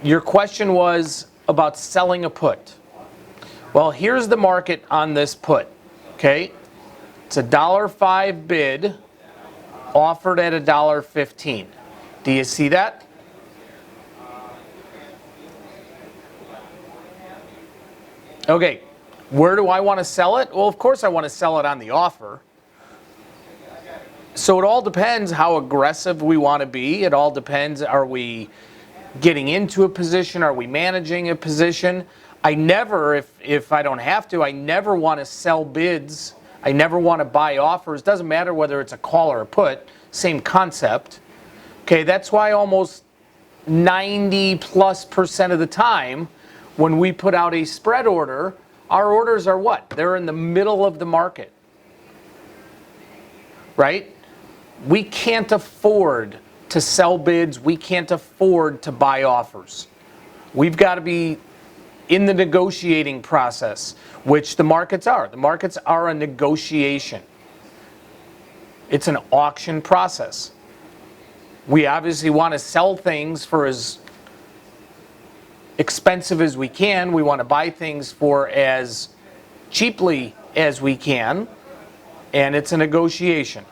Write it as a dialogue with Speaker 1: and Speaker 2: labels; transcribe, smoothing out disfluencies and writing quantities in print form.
Speaker 1: Your question was about selling a put. Well, here's the market on this put, okay? It's a $1.05 bid, offered at $1.15. Do you see that? Okay, where do I want to sell it? Well, of course I want to sell it on the offer. So it all depends how aggressive we want to be. It all depends, are we getting into a position? Are we managing a position? I never, if I don't have to, I never want to sell bids. I never want to buy offers. Doesn't matter whether it's a call or a put, same concept. Okay, that's why almost 90+% of the time when we put out a spread order, our orders are what? They're in the middle of the market, right? We can't afford to sell bids. We can't afford to buy offers. We've got to be in the negotiating process, which the markets are. The markets are a negotiation. It's an auction process. We obviously want to sell things for as expensive as we can. We want to buy things for as cheaply as we can. And it's a negotiation.